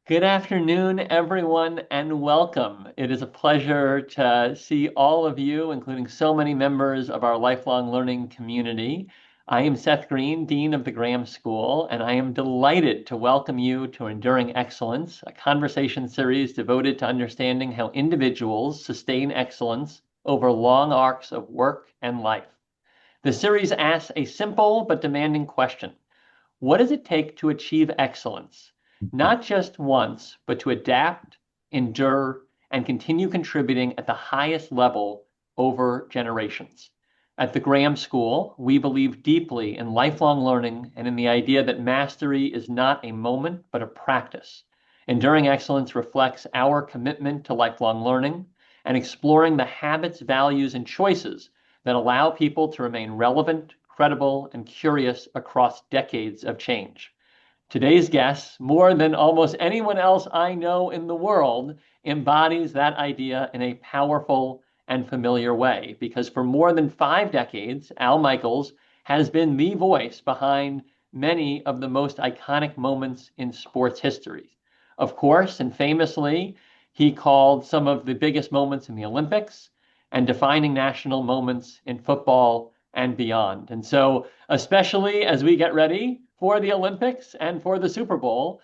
Good afternoon, everyone, and welcome. It is a pleasure to see all of you, including so many members of our lifelong learning community. I am Seth Green, Dean of the Graham School, and I am delighted to welcome you to Enduring Excellence, a conversation series devoted to understanding how individuals sustain excellence over long arcs of work and life. The series asks a simple but demanding question. What does it take to achieve excellence? Not just once, but to adapt, endure, and continue contributing at the highest level over generations. At the Graham School, we believe deeply in lifelong learning and in the idea that mastery is not a moment, but a practice. Enduring excellence reflects our commitment to lifelong learning and exploring the habits, values, and choices that allow people to remain relevant, credible, and curious across decades of change. Today's guest, more than almost anyone else I know in the world, embodies that idea in a powerful and familiar way because for more than 5 decades, Al Michaels has been the voice behind many of the most iconic moments in sports history. Of course, and famously, he called some of the biggest moments in the Olympics and defining national moments in football and beyond. And so, especially as we get ready for the Olympics and for the Super Bowl,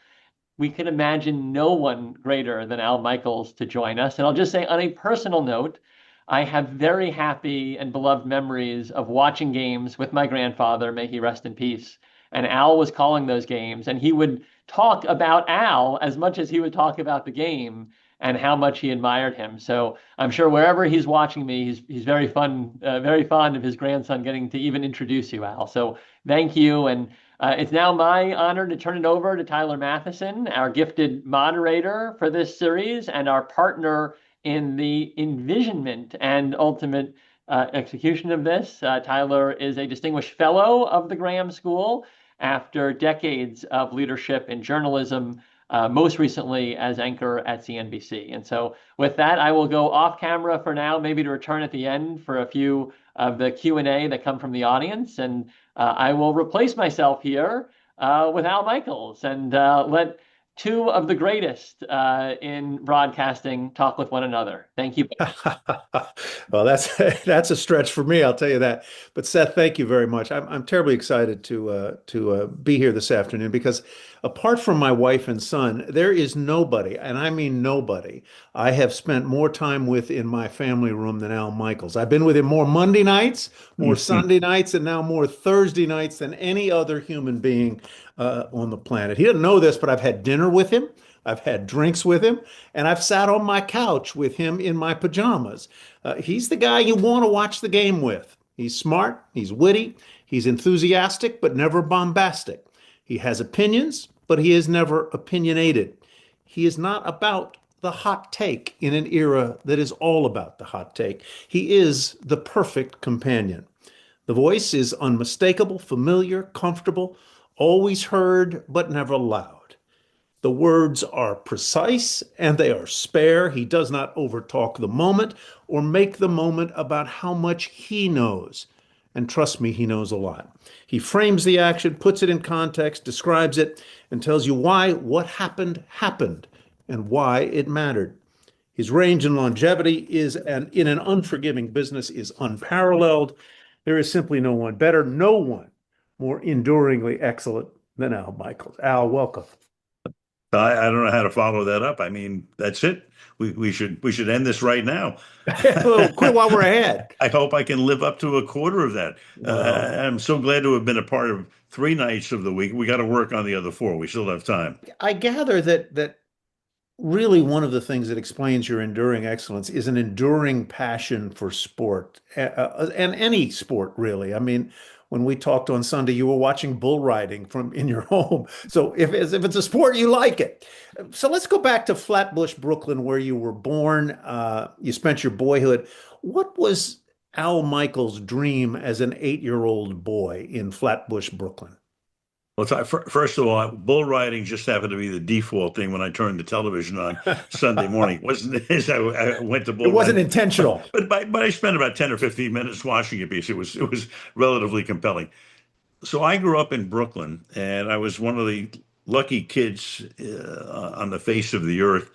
we can imagine no one greater than Al Michaels to join us. And I'll just say, on a personal note, I have very happy and beloved memories of watching games with my grandfather, may he rest in peace. And Al was calling those games, and he would talk about Al as much as he would talk about the game and how much he admired him. So I'm sure wherever he's watching me, he's very fond of his grandson getting to even introduce you, Al. So thank you, and it's now my honor to turn it over to Tyler Mathisen, our gifted moderator for this series and our partner in the envisionment and ultimate execution of this. Tyler is a distinguished fellow of the Graham School after decades of leadership in journalism, most recently as anchor at CNBC. And so with that, I will go off camera for now, maybe to return at the end for a few of the Q&A that come from the audience. And I will replace myself here with Al Michaels and let two of the greatest in broadcasting talk with one another. Thank you. Well, that's a stretch for me, I'll tell you that. But Seth, thank you very much. I'm terribly excited to be here this afternoon because apart from my wife and son, there is nobody, and I mean nobody, I have spent more time with in my family room than Al Michaels. I've been with him more Monday nights, more Sunday nights, and now more Thursday nights than any other human being on the planet. He doesn't know this, but I've had dinner with him. I've had drinks with him, and I've sat on my couch with him in my pajamas. He's the guy you want to watch the game with. He's smart, he's witty, he's enthusiastic, but never bombastic. He has opinions, but he is never opinionated. He is not about the hot take in an era that is all about the hot take. He is the perfect companion. The voice is unmistakable, familiar, comfortable, always heard, but never loud. The words are precise and they are spare. He does not overtalk the moment or make the moment about how much he knows. And trust me, he knows a lot. He frames the action, puts it in context, describes it, and tells you why what happened happened and why it mattered. His range and longevity in an unforgiving business is unparalleled. There is simply no one better, no one more enduringly excellent than Al Michaels. Al, welcome. I don't know how to follow that up. I mean, that's it. We should end this right now. Well, quit while we're ahead. I hope I can live up to a quarter of that. Well, I'm so glad to have been a part of 3 nights of the week. We got to work on the other four. We still have time. I gather that really one of the things that explains your enduring excellence is an enduring passion for sport and any sport, really. I mean, when we talked on Sunday, you were watching bull riding from in your home. So if it's a sport, you like it. So let's go back to Flatbush, Brooklyn, where you were born. You spent your boyhood. What was Al Michaels' dream as an 8-year-old boy in Flatbush, Brooklyn? Well, first of all, bull riding just happened to be the default thing when I turned the television on Sunday morning. Wasn't it? I went to It bull wasn't riding, intentional. but I spent about 10 or 15 minutes watching it because it was relatively compelling. So I grew up in Brooklyn, and I was one of the lucky kids on the face of the earth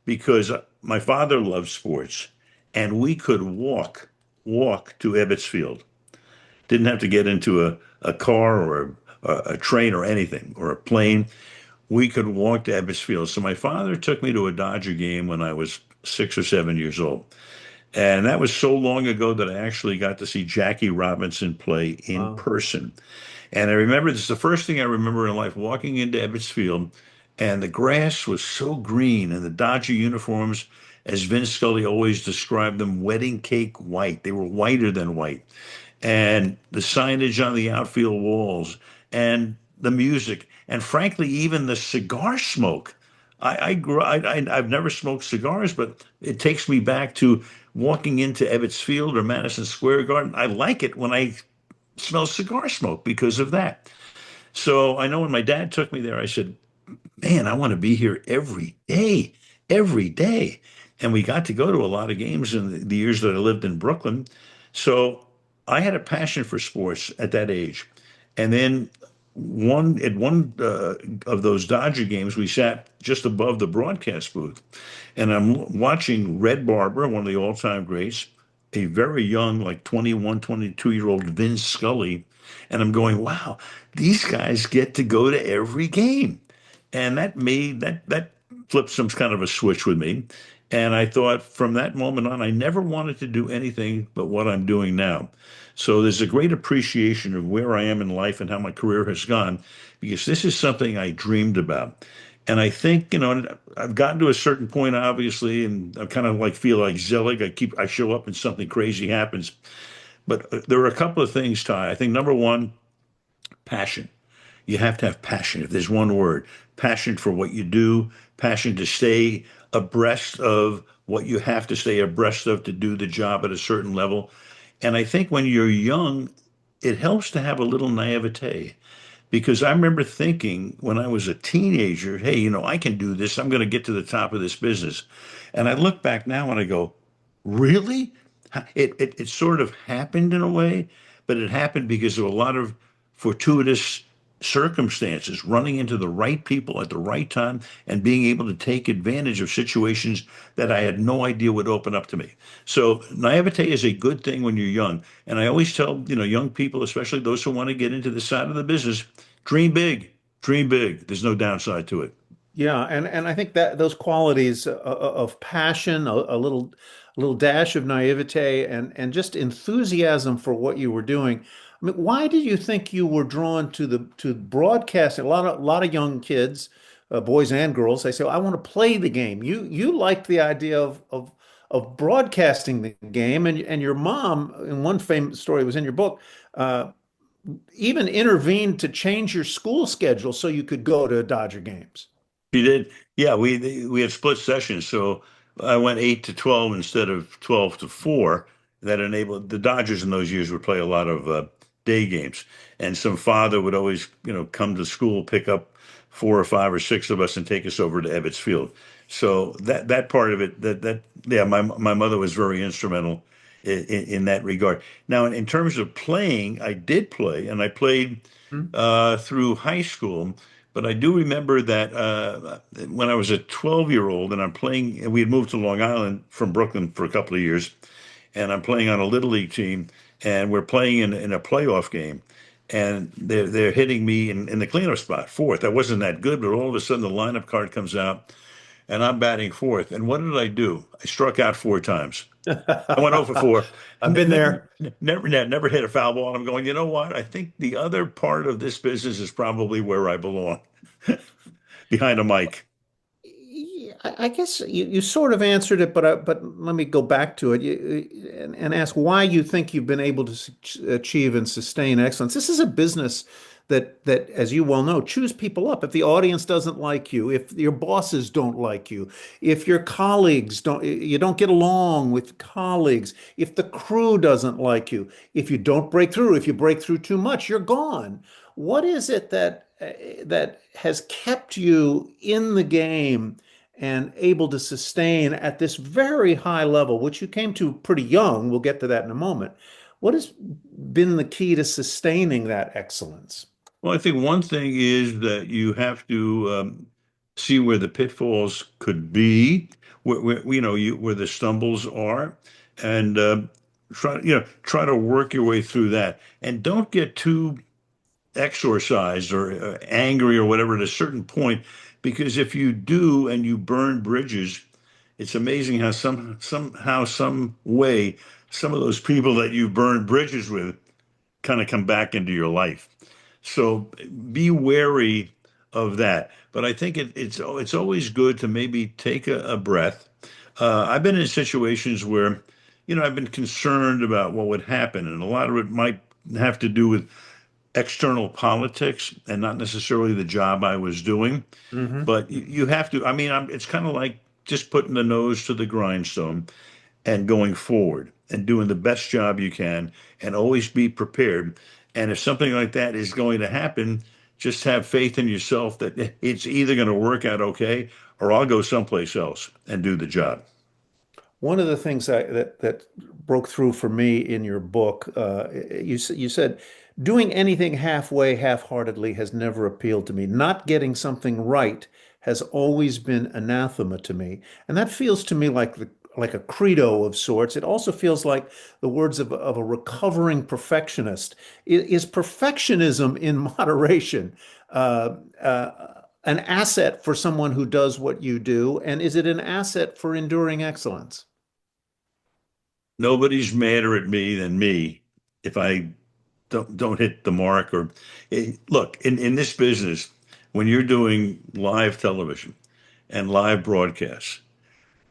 because my father loved sports and we could walk to Ebbets Field. Didn't have to get into a car or a train or anything or a plane. We could walk to Ebbets Field. So my father took me to a Dodger game when I was 6 or 7 years old. And that was so long ago that I actually got to see Jackie Robinson play in Wow. person. And I remember this is the first thing I remember in life walking into Ebbets Field, and the grass was so green, and the Dodger uniforms, as Vin Scully always described them, wedding cake white. They were whiter than white. And the signage on the outfield walls, and the music, and frankly, even the cigar smoke. I've never smoked cigars, but it takes me back to walking into Ebbets Field or Madison Square Garden. I like it when I smell cigar smoke because of that. So I know when my dad took me there, I said, man, I want to be here every day. And we got to go to a lot of games in the years that I lived in Brooklyn. So I had a passion for sports at that age. And then one of those Dodger games, we sat just above the broadcast booth, and I'm watching Red Barber, one of the all-time greats, a very young, like 21, 22-year-old Vin Scully, and I'm going, wow, these guys get to go to every game. And that flipped some kind of a switch with me. And I thought from that moment on, I never wanted to do anything but what I'm doing now. So there's a great appreciation of where I am in life and how my career has gone, because this is something I dreamed about. And I think, I've gotten to a certain point, obviously, and I kind of like feel like Zelig. I show up and something crazy happens. But there are a couple of things, Ty. I think number one, passion. You have to have passion. If there's one word, passion for what you do, passion to stay abreast of what you have to stay abreast of to do the job at a certain level. And I think when you're young, it helps to have a little naivete because I remember thinking when I was a teenager, hey, I can do this. I'm going to get to the top of this business. And I look back now and I go, really? It sort of happened in a way, but it happened because of a lot of fortuitous circumstances, running into the right people at the right time and being able to take advantage of situations that I had no idea would open up to me. So naivete is a good thing when you're young. And I always tell, young people, especially those who want to get into the side of the business, dream big, dream big. There's no downside to it. Yeah, and I think that those qualities of passion, a little dash of naivete, and just enthusiasm for what you were doing. I mean, why did you think you were drawn to broadcasting? A lot of young kids, boys and girls, they say, "I want to play the game." You liked the idea of broadcasting the game, and your mom, in one famous story, was in your book. Even intervened to change your school schedule so you could go to Dodger games. She did. Yeah, we had split sessions, so I went 8 to 12 instead of 12 to 4. That enabled the Dodgers in those years would play a lot of day games, and some father would always, come to school, pick up 4 or 5 or 6 of us, and take us over to Ebbets Field. So that part of it, yeah, my mother was very instrumental in that regard. Now, in terms of playing, I did play, and I played Hmm? through high school. But I do remember that when I was a 12-year-old and I'm playing, and we had moved to Long Island from Brooklyn for a couple of years, and I'm playing on a little league team, and we're playing in a playoff game, and they're hitting me in the cleanup spot, fourth. I wasn't that good, but all of a sudden the lineup card comes out, and I'm batting fourth. And what did I do? I struck out 4 times. I went over 4. I've been there. Never hit a foul ball. And I'm going, you know what? I think the other part of this business is probably where I belong, behind a mic. Yeah, I guess you sort of answered it, but let me go back to it and ask why you think you've been able to achieve and sustain excellence. This is a business that, as you well know, chews people up. If the audience doesn't like you, if your bosses don't like you, if your colleagues you don't get along with colleagues, if the crew doesn't like you, if you don't break through, if you break through too much, you're gone. What is it that has kept you in the game and able to sustain at this very high level, which you came to pretty young? We'll get to that in a moment. What has been the key to sustaining that excellence? Well, I think one thing is that you have to see where the pitfalls could be, where the stumbles are, and try to work your way through that, and don't get too exorcised or angry or whatever at a certain point, because if you do and you burn bridges, it's amazing how somehow, some way, some of those people that you burned bridges with kind of come back into your life. So be wary of that. But I think it's always good to maybe take a breath. I've been in situations where, I've been concerned about what would happen, and a lot of it might have to do with external politics and not necessarily the job I was doing. Hmm. But you have to. I mean, it's kind of like just putting the nose to the grindstone and going forward and doing the best job you can and always be prepared. And if something like that is going to happen, just have faith in yourself that it's either going to work out okay or I'll go someplace else and do the job. One of the things that broke through for me in your book, you said, doing anything halfway, half-heartedly has never appealed to me. Not getting something right has always been anathema to me, and that feels to me like a credo of sorts. It also feels like the words of a recovering perfectionist. Is perfectionism in moderation uh, an asset for someone who does what you do, and is it an asset for enduring excellence? Nobody's madder at me than me if I don't hit the mark or look in this business when you're doing live television and live broadcasts,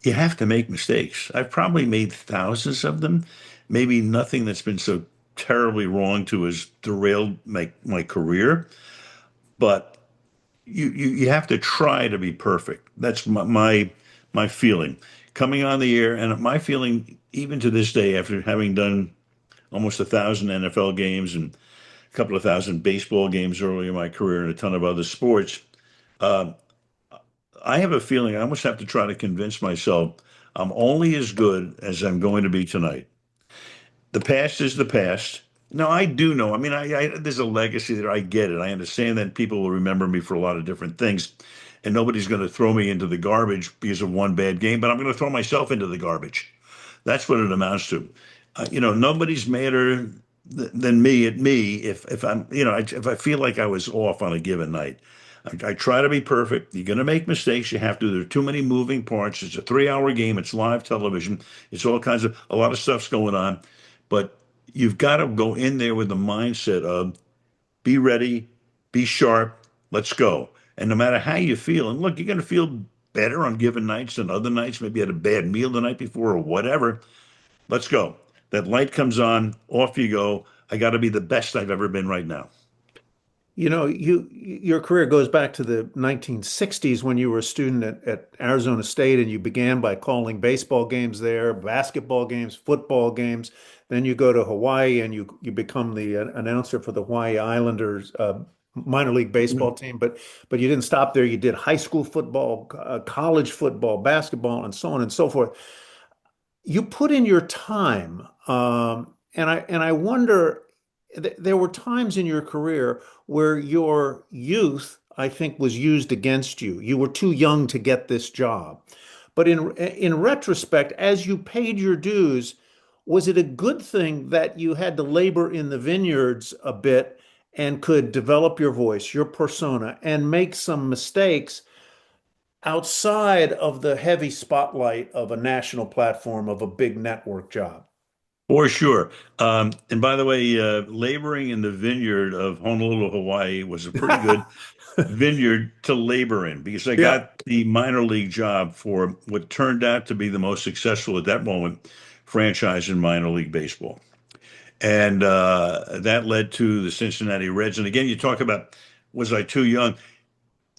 you have to make mistakes. I've probably made thousands of them. Maybe nothing that's been so terribly wrong to has derailed my career, but you have to try to be perfect. That's my feeling coming on the air, and my feeling even to this day after having done almost 1,000 NFL games and a couple of thousand baseball games early in my career and a ton of other sports. Uh, I have a feeling I almost have to try to convince myself I'm only as good as I'm going to be tonight. The past is the past. No, I do know. I mean, there's a legacy there. I get it. I understand that people will remember me for a lot of different things, and nobody's going to throw me into the garbage because of one bad game, but I'm going to throw myself into the garbage. That's what it amounts to. Nobody's madder than me at me if I'm, if I feel like I was off on a given night. I try to be perfect. You're going to make mistakes. You have to. There are too many moving parts. It's a 3 hour game. It's live television. It's all kinds of, a lot of stuff's going on. But you've got to go in there with the mindset of be ready, be sharp, let's go. And no matter how you feel, and look, you're going to feel better on given nights than other nights. Maybe you had a bad meal the night before or whatever. Let's go. That light comes on, off you go. I got to be the best I've ever been right now. Your career goes back to the 1960s when you were a student at Arizona State and you began by calling baseball games there, basketball games, football games. Then you go to Hawaii and you become the announcer for the Hawaii Islanders minor league baseball team. But you didn't stop there. You did high school football, college football, basketball, and so on and so forth. You put in your time, and I wonder, there were times in your career where your youth, I think, was used against you. You were too young to get this job. But in retrospect, as you paid your dues, was it a good thing that you had to labor in the vineyards a bit and could develop your voice, your persona, and make some mistakes outside of the heavy spotlight of a national platform of a big network job? For sure. And by the way, laboring in the vineyard of Honolulu, Hawaii was a pretty good vineyard to labor in because I Yeah. got the minor league job for what turned out to be the most successful at that moment franchise in minor league baseball. And that led to the Cincinnati Reds. And again, you talk about, was I too young?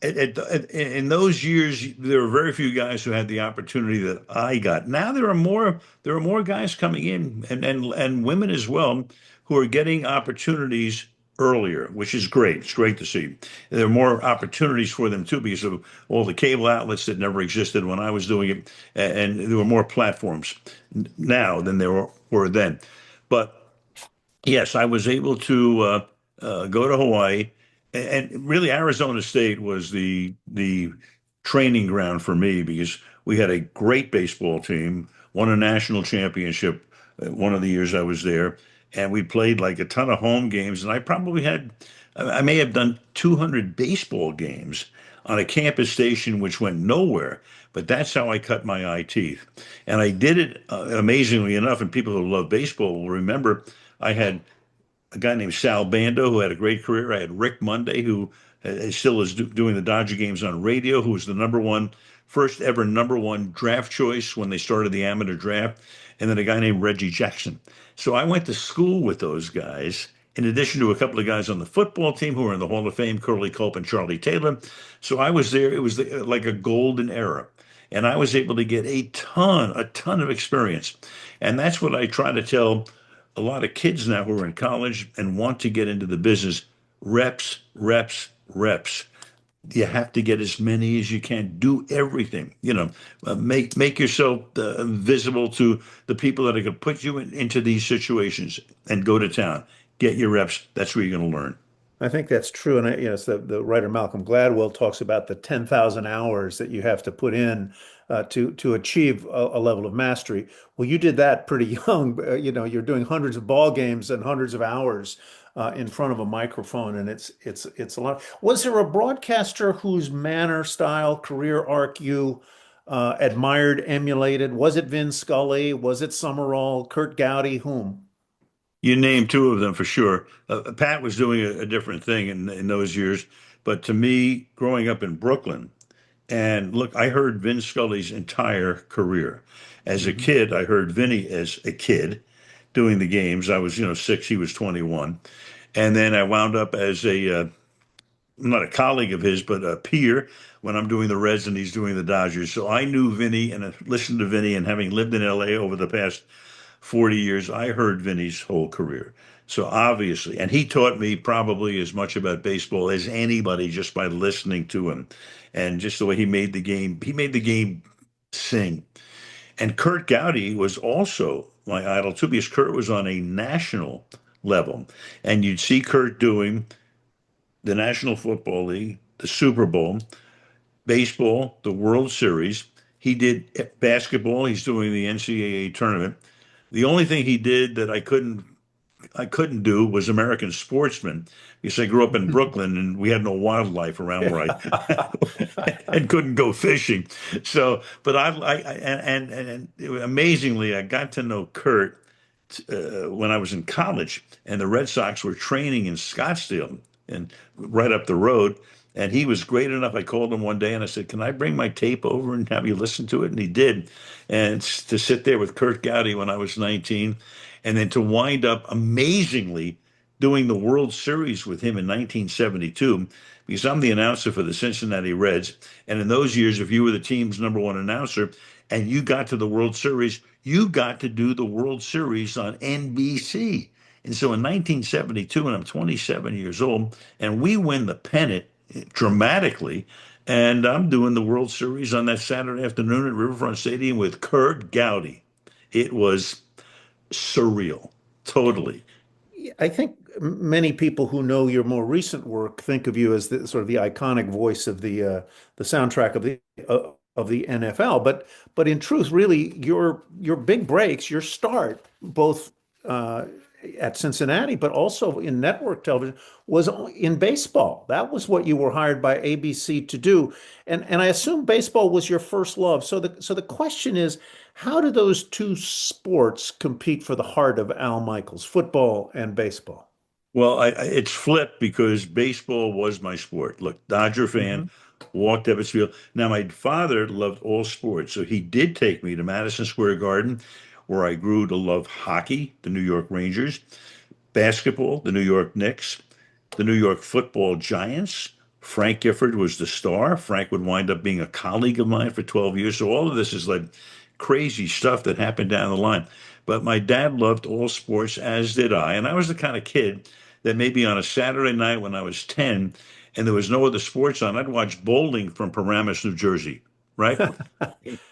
In those years, there were very few guys who had the opportunity that I got. Now there are more guys coming in and women as well who are getting opportunities earlier, which is great. It's great to see. There are more opportunities for them too because of all the cable outlets that never existed when I was doing it, and there were more platforms now than were then. But yes, I was able to go to Hawaii and really Arizona State was the training ground for me because we had a great baseball team, won a national championship one of the years I was there, and we played like a ton of home games, and I may have done 200 baseball games on a campus station which went nowhere, but that's how I cut my eye teeth. And I did it amazingly enough, and people who love baseball will remember I had a guy named Sal Bando who had a great career. I had Rick Monday who still is doing the Dodger games on radio, who was the first ever number one draft choice when they started the amateur draft, and then a guy named Reggie Jackson. So I went to school with those guys, in addition to a couple of guys on the football team who are in the Hall of Fame, Curly Culp and Charlie Taylor. So I was there. It was like a golden era. And I was able to get a ton of experience. And that's what I try to tell a lot of kids now who are in college and want to get into the business. Reps, reps, reps. You have to get as many as you can. Do everything. Make yourself visible to the people that are going to put you into these situations and go to town. Get your reps. That's where you're going to learn. I think that's true. And it's the writer Malcolm Gladwell talks about the 10,000 hours that you have to put in to achieve a level of mastery. Well, you did that pretty young. You're doing hundreds of ball games and hundreds of hours in front of a microphone, and it's a lot. Was there a broadcaster whose manner, style, career arc you admired, emulated? Was it Vin Scully? Was it Summerall, Curt Gowdy? Whom? You named two of them for sure. Pat was doing a different thing in those years, but to me, growing up in Brooklyn, and look, I heard Vin Scully's entire career. As a Mhm. kid, I heard Vinny as a kid doing the games. I was, 6, he was 21. And then I wound up as not a colleague of his, but a peer when I'm doing the Reds and he's doing the Dodgers. So I knew Vinny and listened to Vinny, and having lived in LA over the past 40 years, I heard Vinny's whole career. So obviously, and he taught me probably as much about baseball as anybody just by listening to him and just the way he made the game sing. And Curt Gowdy was also my idol too, because Curt was on a national level. And you'd see Curt doing the National Football League, the Super Bowl, baseball, the World Series. He did basketball. He's doing the NCAA tournament. The only thing he did that I couldn't do was American Sportsman because I grew up in Brooklyn and we had no wildlife around where I and couldn't go fishing. So, but amazingly, I got to know Curt when I was in college, and the Red Sox were training in Scottsdale and right up the road. And he was great enough. I called him one day and I said, "Can I bring my tape over and have you listen to it?" And he did. And to sit there with Curt Gowdy when I was 19, and then to wind up amazingly doing the World Series with him in 1972, because I'm the announcer for the Cincinnati Reds. And in those years, if you were the team's number one announcer and you got to the World Series, you got to do the World Series on NBC. And so in 1972, and I'm 27 years old, and we win the pennant dramatically. And I'm doing the World Series on that Saturday afternoon at Riverfront Stadium with Curt Gowdy. It was surreal, totally. I think many people who know your more recent work think of you as the sort of the iconic voice of the soundtrack of the NFL. But in truth, really, your big breaks, your start, both at Cincinnati, but also in network television, was in baseball. That was what you were hired by ABC to do, and I assume baseball was your first love. So the question is, how do those two sports compete for the heart of Al Michaels, football and baseball? Well, it's flipped because baseball was my sport. Look, Dodger fan, Mhm. walked Ebbets Field. Now, my father loved all sports, so he did take me to Madison Square Garden, where I grew to love hockey, the New York Rangers, basketball, the New York Knicks, the New York Football Giants. Frank Gifford was the star. Frank would wind up being a colleague of mine for 12 years. So all of this is like crazy stuff that happened down the line. But my dad loved all sports, as did I. And I was the kind of kid that maybe on a Saturday night when I was 10 and there was no other sports on, I'd watch bowling from Paramus, New Jersey, right?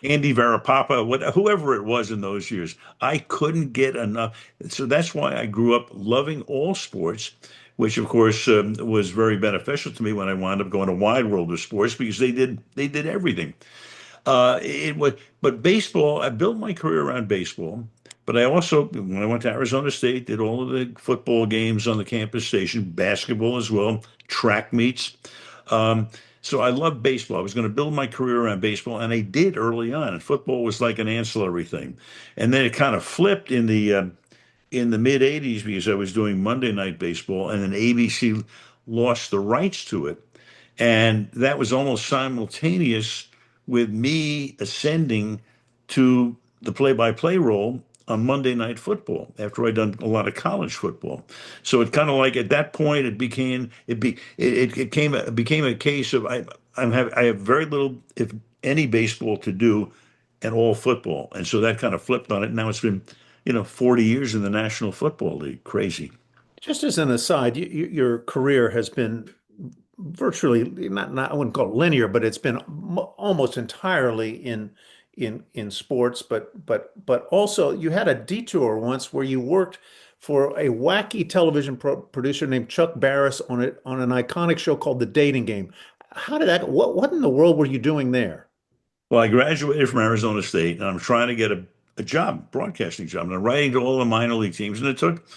Andy Varapapa, whoever it was in those years. I couldn't get enough. So that's why I grew up loving all sports. which of course was very beneficial to me when I wound up going to Wide World of Sports because they did everything. It was, but baseball, I built my career around baseball. But I also, when I went to Arizona State, did all of the football games on the campus station, basketball as well, track meets. Um, so I love baseball. I was going to build my career around baseball, and I did early on. And football was like an ancillary thing. And then it kind of flipped in the mid '80s because I was doing Monday Night Baseball, and then ABC lost the rights to it. And that was almost simultaneous with me ascending to the play-by-play role on Monday Night Football after I'd done a lot of college football. So it kind of like at that point it became a case of I have very little, if any, baseball to do and all football. And so that kind of flipped on it. Now it's been, 40 years in the National Football League. Crazy. Just as an aside, your career has been virtually not I wouldn't call it linear, but it's been almost entirely in sports. But also you had a detour once where you worked for a wacky television producer named Chuck Barris on an iconic show called The Dating Game. How did that? What in the world were you doing there? Well, I graduated from Arizona State, and I'm trying to get a job, broadcasting job, and I'm writing to all the minor league teams. And it took,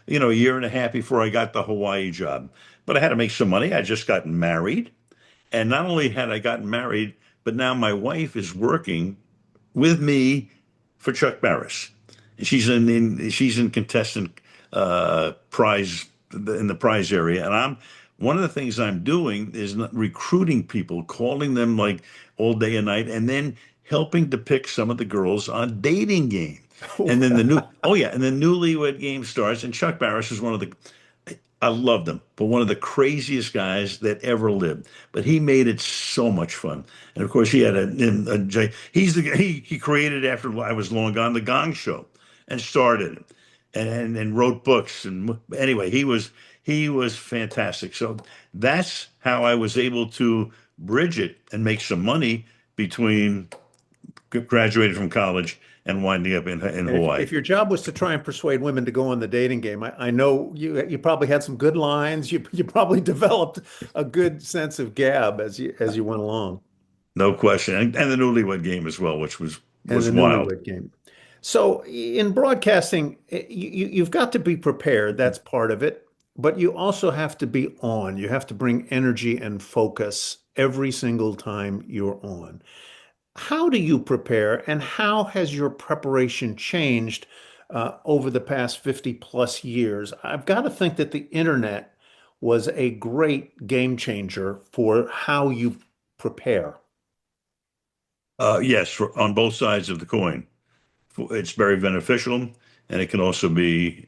a year and a half before I got the Hawaii job. But I had to make some money. I just gotten married, and not only had I gotten married, but now my wife is working with me for Chuck Barris. She's in contestant prize in the prize area, and I'm one of the things I'm doing is recruiting people, calling them like all day and night, and then helping to pick some of the girls on dating game. And then the new oh yeah, and the newlywed game starts, and Chuck Barris is one of the I loved him, but one of the craziest guys that ever lived. But he made it so much fun. And of course, he had he's the he created after I was long gone the Gong Show, and started it, and wrote books. And anyway, he was fantastic. So that's how I was able to bridge it and make some money between graduated from college and winding up in And Hawaii. if your job was to try and persuade women to go on the dating game, I know you probably had some good lines. You probably developed a good sense of gab as you went along, No question. And the newlywed game as well, which was and was the wild. newlywed game. So in broadcasting, you've got to be prepared. That's part of it. But you also have to be on. You have to bring energy and focus every single time you're on. How do you prepare, and how has your preparation changed over the past 50 plus years? I've got to think that the internet was a great game changer for how you prepare. Yes, on both sides of the coin. It's very beneficial, and it can also be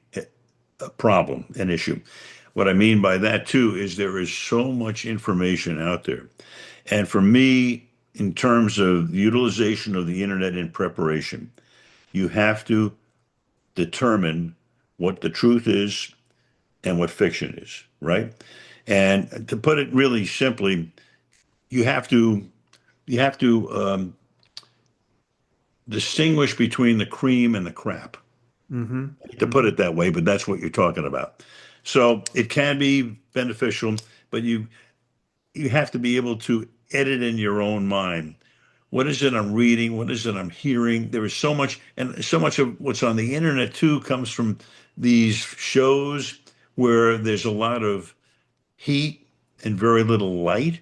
a problem, an issue. What I mean by that too is there is so much information out there. And for me, in terms of the utilization of the internet in preparation, you have to determine what the truth is and what fiction is, right? And to put it really simply, you have to you have to distinguish between the cream and the crap. Hmm. To put it that way, but that's what you're talking about. So it can be beneficial, but you have to be able to edit in your own mind. What is it I'm reading? What is it I'm hearing? There is so much, and so much of what's on the internet too comes from these shows where there's a lot of heat and very little light.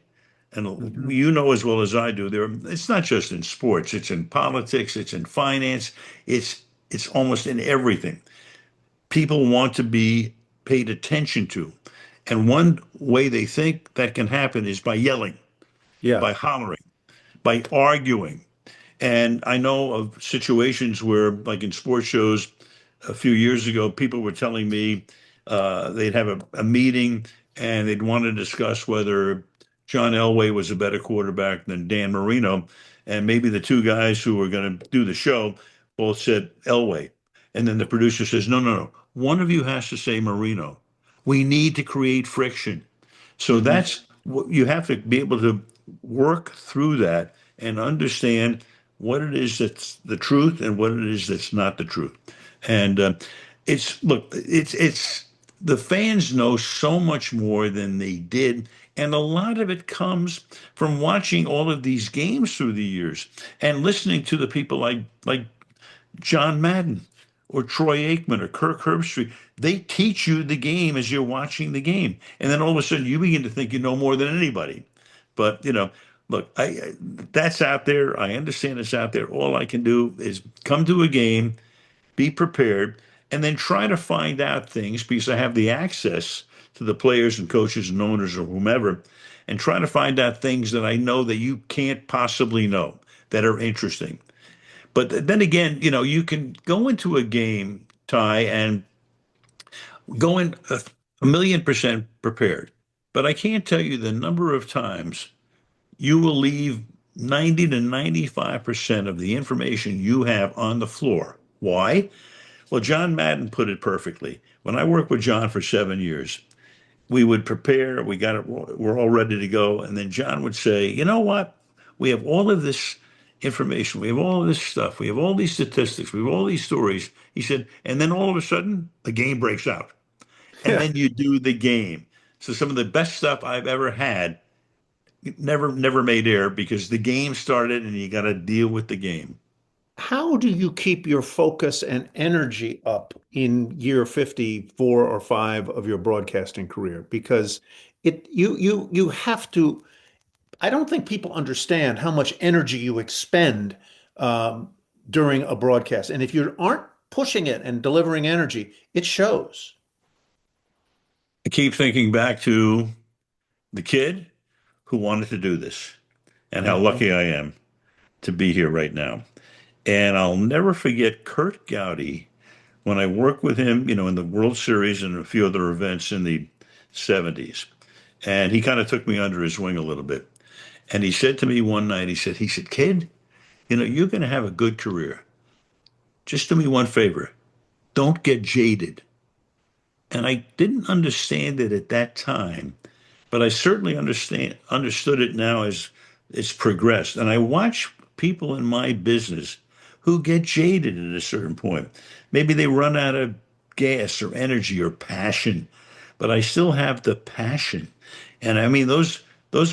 And Hmm. you know as well as I do, it's not just in sports, it's in politics, it's in finance, it's almost in everything. People want to be paid attention to. And one way they think that can happen is by yelling, Yeah. by hollering, by arguing. And I know of situations where, like in sports shows a few years ago, people were telling me they'd have a meeting and they'd want to discuss whether John Elway was a better quarterback than Dan Marino. And maybe the two guys who were going to do the show both said Elway. And then the producer says, no, no, no. One of you has to say Marino. We need to create friction. So Hmm. that's what you have to be able to work through that and understand what it is that's the truth and what it is that's not the truth. And it's look, it's the fans know so much more than they did. And a lot of it comes from watching all of these games through the years and listening to the people like John Madden or Troy Aikman or Kirk Herbstreit. They teach you the game as you're watching the game. And then all of a sudden you begin to think you know more than anybody. But, look, that's out there. I understand it's out there. All I can do is come to a game, be prepared, and then try to find out things because I have the access to the players and coaches and owners or whomever, and try to find out things that I know that you can't possibly know that are interesting. But then again, you can go into a game, Ty, and go in a million percent prepared. But I can't tell you the number of times you will leave 90 to 95% of the information you have on the floor. Why? Well, John Madden put it perfectly. When I worked with John for 7 years, we would prepare, we got it, we're all ready to go. And then John would say, you know what? We have all of this information, we have all of this stuff, we have all these statistics, we have all these stories. He said, and then all of a sudden, the game breaks out. And Yeah. then you do the game. So some of the best stuff I've ever had never made air because the game started and you got to deal with the game. How do you keep your focus and energy up in year 54 or 5 of your broadcasting career? Because you have to, I don't think people understand how much energy you expend um, during a broadcast. And if you aren't pushing it and delivering energy, it shows. I keep thinking back to the kid who wanted to do this and how Mhm. lucky I am to be here right now. And I'll never forget Curt Gowdy when I worked with him, in the World Series and a few other events in the 70s. And he kind of took me under his wing a little bit. And he said to me one night, he said, kid, you're going to have a good career. Just do me one favor. Don't get jaded. And I didn't understand it at that time, but I certainly understood it now as it's progressed. And I watch people in my business who get jaded at a certain point. Maybe they run out of gas or energy or passion, but I still have the passion. And I mean those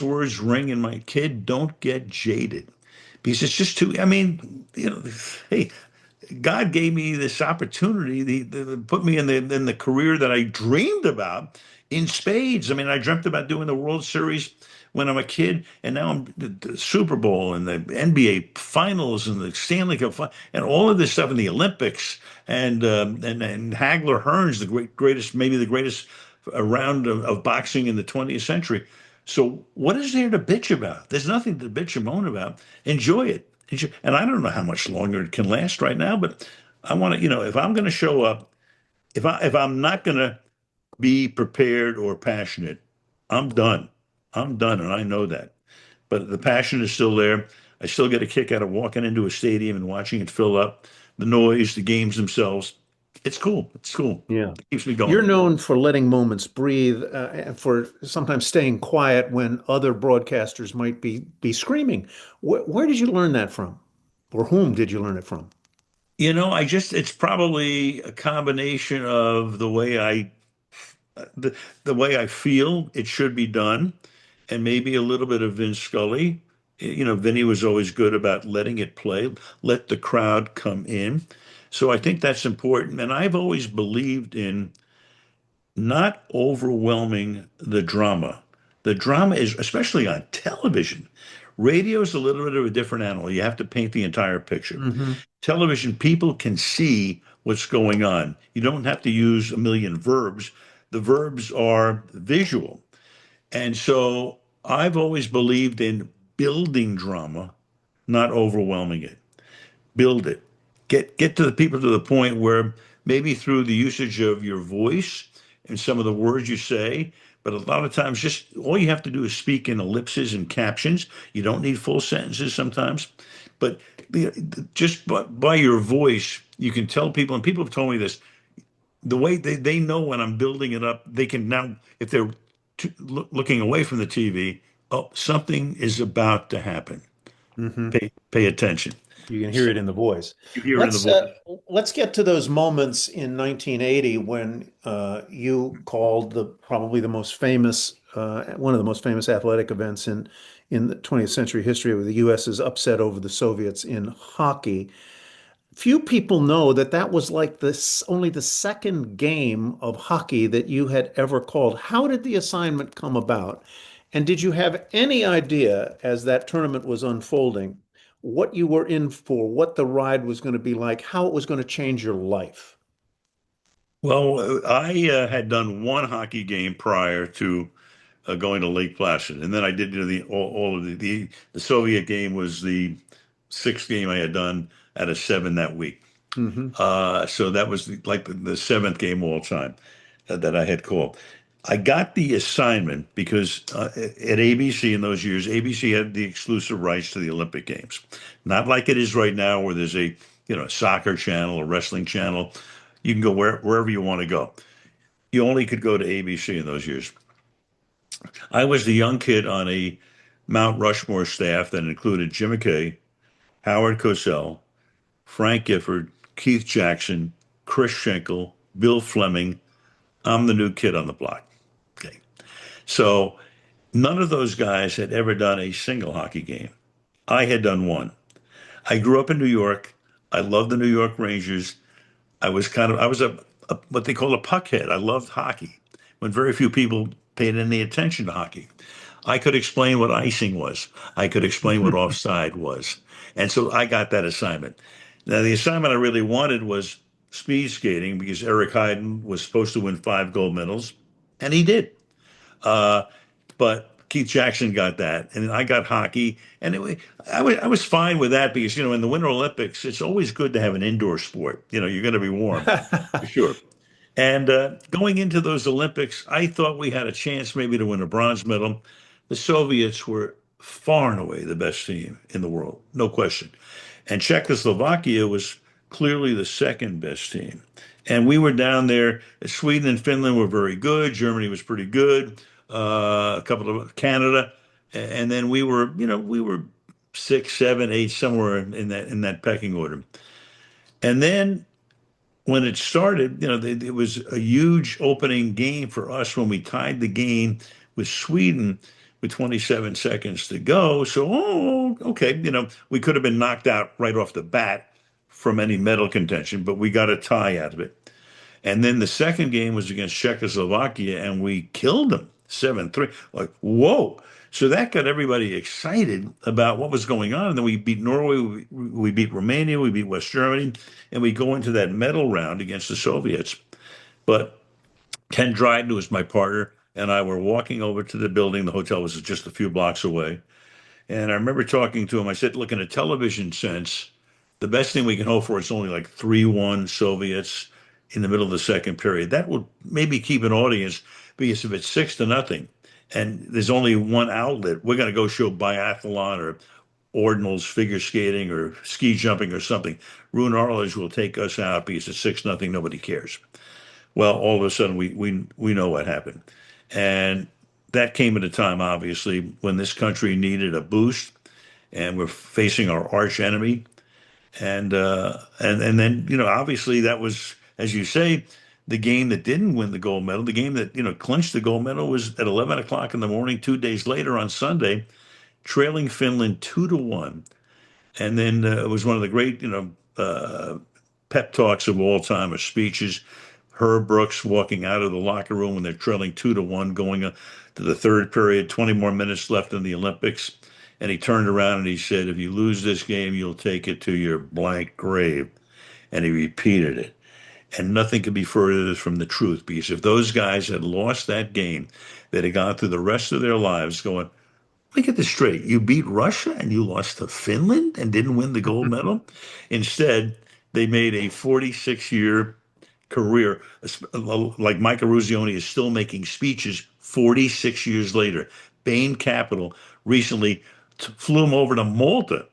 words ring in my kid, don't get jaded. Because it's just too, I mean, hey, God gave me this opportunity, put me in the career that I dreamed about in spades. I mean, I dreamt about doing the World Series when I'm a kid, and now I'm the Super Bowl and the NBA Finals and the Stanley Cup and all of this stuff in the Olympics and Hagler Hearns, the greatest, maybe the greatest round of boxing in the 20th century. So what is there to bitch about? There's nothing to bitch and moan about. Enjoy it. And I don't know how much longer it can last right now, but I want to, if I'm going to show up, if I'm not going to be prepared or passionate, I'm done. I'm done, and I know that. But the passion is still there. I still get a kick out of walking into a stadium and watching it fill up, the noise, the games themselves. It's cool. It's cool. Yeah. It keeps me You're going. known for letting moments breathe, and for sometimes staying quiet when other broadcasters might be screaming. Where did you learn that from? Or whom did you learn it from? It's probably a combination of the way I feel it should be done, and maybe a little bit of Vin Scully. Vinny was always good about letting it play, let the crowd come in. So I think that's important. And I've always believed in not overwhelming the drama. The drama is, especially on television. Radio is a little bit of a different animal. You have to paint the entire picture. Hmm. Television, people can see what's going on. You don't have to use a million verbs. The verbs are visual. And so I've always believed in building drama, not overwhelming it. Build it. Get to the people to the point where maybe through the usage of your voice and some of the words you say, but a lot of times just all you have to do is speak in ellipses and captions. You don't need full sentences sometimes, but just by your voice, you can tell people, and people have told me this, the way they know when I'm building it up, they can now, if they're looking away from the TV, oh, something is about to happen. Hmm. Pay attention. You can hear So it in the voice. you hear it in the Let's voice. let's get to those moments in 1980 when you called the probably the most famous one of the most famous athletic events in the 20th century history, where the U.S.'s upset over the Soviets in hockey. Few people know that that was like this only the second game of hockey that you had ever called. How did the assignment come about? And did you have any idea as that tournament was unfolding what you were in for, what the ride was going to be like, how it was going to change your life? Well, I had done one hockey game prior to going to Lake Placid, and then I did all of the Soviet game was the sixth game I had done out of seven that week. Hmm. So that was like the seventh game all time that I had called. I got the assignment because at ABC in those years, ABC had the exclusive rights to the Olympic Games. Not like it is right now, where there's a soccer channel, a wrestling channel. You can go wherever you want to go. You only could go to ABC in those years. I was the young kid on a Mount Rushmore staff that included Jim McKay, Howard Cosell, Frank Gifford, Keith Jackson, Chris Schenkel, Bill Fleming. I'm the new kid on the block. Okay. So none of those guys had ever done a single hockey game. I had done one. I grew up in New York. I loved the New York Rangers. I was a what they call a puckhead. I loved hockey when very few people paid any attention to hockey. I could explain what icing was. I could explain what offside was. And so I got that assignment. Now, the assignment I really wanted was speed skating because Eric Heiden was supposed to win 5 gold medals, and he did. Uh, but Keith Jackson got that, and I got hockey, and I was fine with that because in the Winter Olympics, it's always good to have an indoor sport. You're going to be warm for sure. And going into those Olympics, I thought we had a chance maybe to win a bronze medal. The Soviets were far and away the best team in the world, no question. And Czechoslovakia was clearly the second best team. And we were down there. Sweden and Finland were very good. Germany was pretty good. A couple of Canada, and then we were six, seven, eight, somewhere in that pecking order. And then when it started, it was a huge opening game for us when we tied the game with Sweden with 27 seconds to go. So, okay, we could have been knocked out right off the bat from any medal contention, but we got a tie out of it. And then the second game was against Czechoslovakia, and we killed them 7-3. Like, whoa. So that got everybody excited about what was going on. And then we beat Norway, we beat Romania, we beat West Germany, and we go into that medal round against the Soviets. But Ken Dryden, who was my partner, and I were walking over to the building. The hotel was just a few blocks away. And I remember talking to him. I said, look, in a television sense, the best thing we can hope for is only like 3-1 Soviets in the middle of the second period. That would maybe keep an audience because if it's 6-0 and there's only one outlet, we're going to go show biathlon or ordinals, figure skating, or ski jumping or something. Roone Arledge will take us out because it's 6-0. Nobody cares. Well, all of a sudden we know what happened. And that came at a time, obviously, when this country needed a boost, and we're facing our arch enemy. And then obviously that was, as you say, the game that didn't win the gold medal. The game that clinched the gold medal was at 11 o'clock in the morning, 2 days later on Sunday, trailing Finland 2-1. And then it was one of the great pep talks of all time, or speeches. Herb Brooks walking out of the locker room when they're trailing 2-1, going to the third period, 20 more minutes left in the Olympics. And he turned around and he said, if you lose this game, you'll take it to your blank grave. And he repeated it. And nothing could be further from the truth, because if those guys had lost that game, they'd have gone through the rest of their lives going, let me get this straight. You beat Russia and you lost to Finland and didn't win the gold medal? Instead, they made a 46-year career. Like Michael Ruzioni is still making speeches 46 years later. Bain Capital recently flew him over to Malta